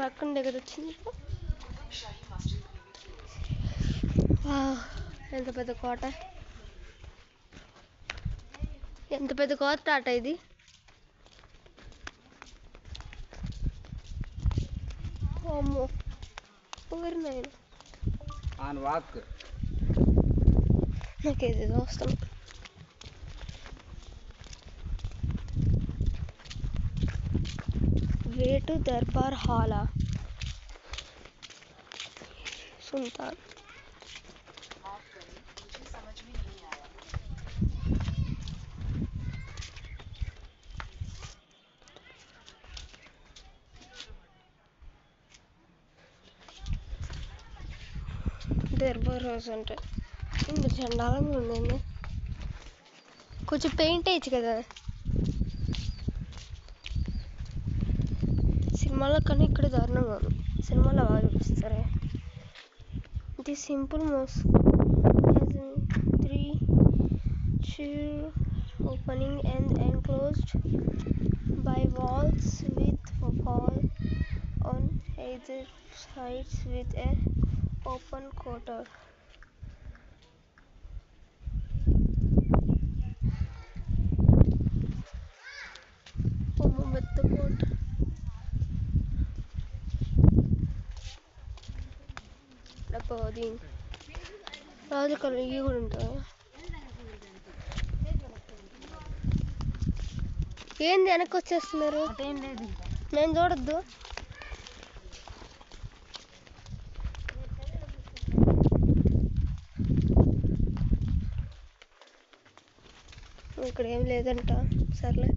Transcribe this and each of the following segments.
అక్కడ దగ్గర వచ్చింది. ఎంత పెద్ద కోట, ఎంత పెద్ద కోట ఆట ఇది. అమ్మో ఊరినాయన నాకేదేదో వస్తాను. వే టు దర్బార్ హాలా సుల్తాన్. దర్బార్ హౌస్ అంటే ఇంత చండాలంగా ఉందండి. కొంచెం పెయింట్ వేయచ్చు కదా సినిమాలో, కానీ ఇక్కడ దారుణంగా ఉంది. సినిమాలో బాగా చూపిస్తారే. ఇది simple moss 3 opening and enclosed by walls with wall on either sides with a open quarter. రాజుకలు ఇవి కూడా ఉంటాయి. ఏంది వెనక్కి వచ్చేస్తున్నారు? నేను చూడొద్దు. ఇక్కడ ఏం లేదంట. సర్లే,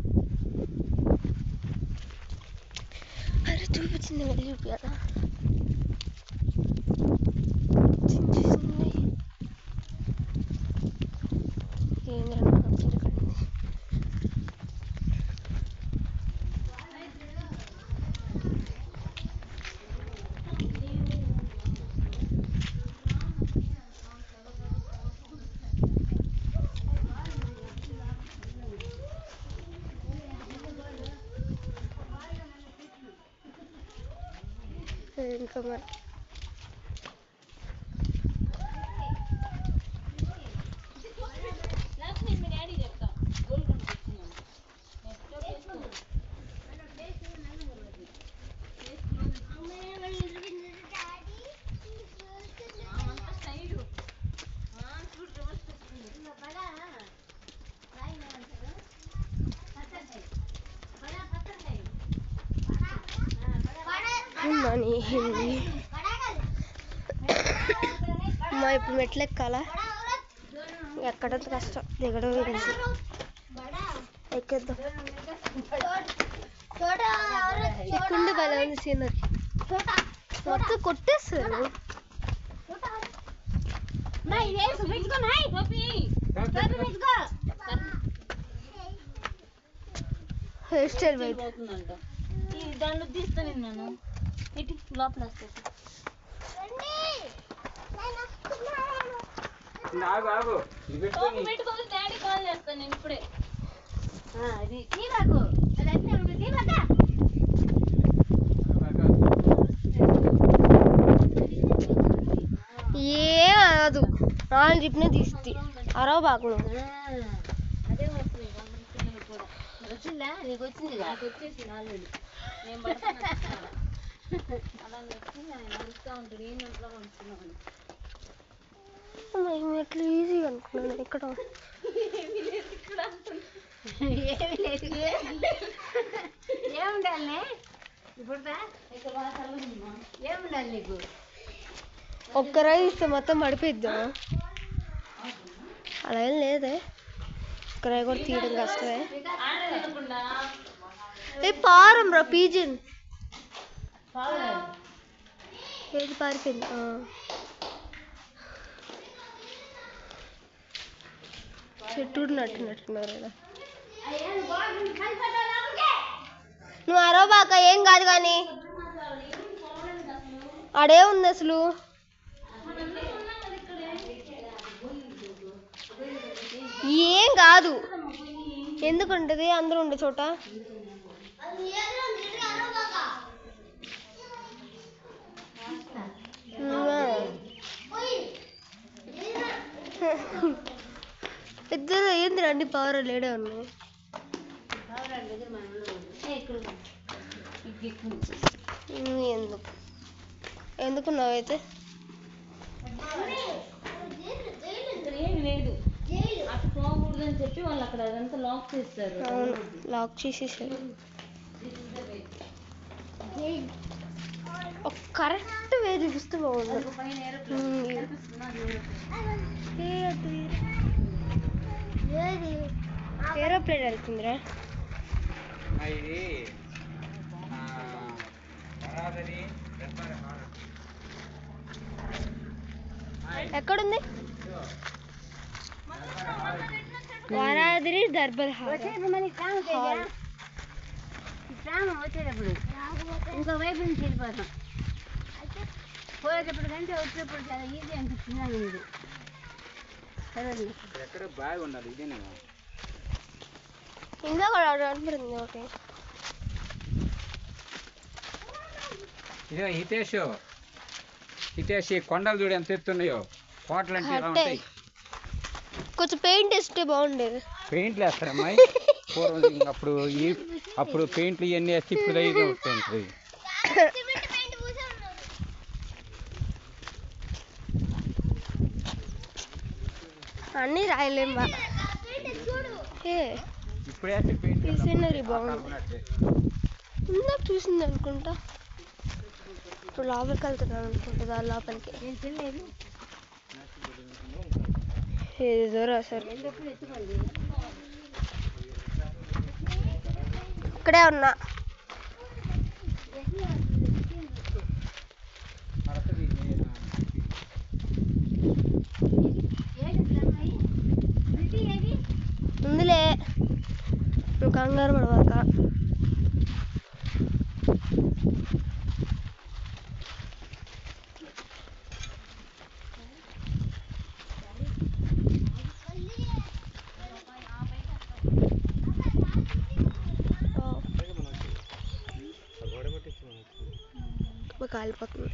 అరే చూపించింది మళ్ళీ చూపించాలా? ఇంకా మరి మా ఇప్పుడు మెట్లు ఎక్కాలా? ఎక్కడంత కష్టం, దిగడం గురించి. ఎక్కేద్దాం. ఇక్కడ భలే ఉంది సీనరీ. మొత్తం కొట్టేస్తారు. హెయిర్ స్టైల్ దాంట్లో తీస్తాను నేను లోపల డాడీ కాల్ చేస్తాను నేను ఇప్పుడే. ఏం అదు నాలుగు చెప్పినా తీసి అరవ బాకు. అదే వస్తుంది వచ్చిందా? నీకు వచ్చింది, నాకు వచ్చేసింది ఆల్రెడీ. నేను అలా వచ్చింది. ఆయన అడుగుతూ ఉంటాడు ఏం ఇంట్లో పంపుతున్నాను. ఎట్లా ఈజీగా అనుకున్నాను. ఇక్కడ ఏముండాలి ఇప్పుడు? ఏముండాలి నీకు? ఒక్క రాయి ఇస్తే మొత్తం పడిపోయిద్దాం. అలా ఏం లేదే. ఒక్క రాయి కూడా తీయడం కష్టమే. పారం రా పీజిన్ ఏది పారిపోయింది. చెట్టు నట్టున్నారు కదా. నువ్వు అరవబాక, ఏం కాదు. కానీ ఆడే ఉంది అసలు. ఏం కాదు, ఎందుకుంటది అందరూ ఉండే చోట. ఇద్దరు ఏంది అన్ని పవర్ లేడే ఉన్నాయి. ఎందుకు ఎందుకు నావైతే ఏమి లేదు అటు పోకూడదు అని చెప్పి వాళ్ళు అక్కడ అదంతా లాక్ చేస్తారు. అవును లాక్ చేసేసారు. కరెక్ట్ వే చూపిస్తే బాగుంది. ఏరోప్లేన్ వెళ్తుందిరా. ఎక్కడుంది? వరాదిరి దర్బార్ హాల్. వచ్చేటప్పుడు ఇంకో వైపు నుంచి వెళ్ళిపోతాం. పోయేటప్పుడు కంటే వచ్చేటప్పుడు చాలా ఈజీ అనిపిస్తుంది. ఎక్కడ బాగా ఉండాలి ఇదేనా? ఇందులో కూడా కనపడింది ఒకటి. ఇదే హితేష్ కొండలు చూడు ఎంత ఎత్తున్నాయో. కోటలు అంటే ఎలా ఉంటాయి? కొంచెం పెయింట్ వేస్తే బాగుండేది. పెయింట్లు వేస్తారమ్మాయి. పూర్వం అప్పుడు పెయింట్లు ఇవన్నీ వేస్తే ఇప్పుడు అయితే ఉంటుంది. అన్నీ రాయలేము. ఇప్పుడు వేస్తే పెయింట్ ఈ సీనరీ బాగుంది. ఇందాక చూసింది అనుకుంటా. ఇప్పుడు లోపలికి వెళ్తున్నాను అనుకుంటా. దాని లోపలికి ఏదో రాశారు. ఇక్కడే ఉన్నా. ఉందిలే, నువ్వు కంగారు పడవాక. కాలిపోతుంది.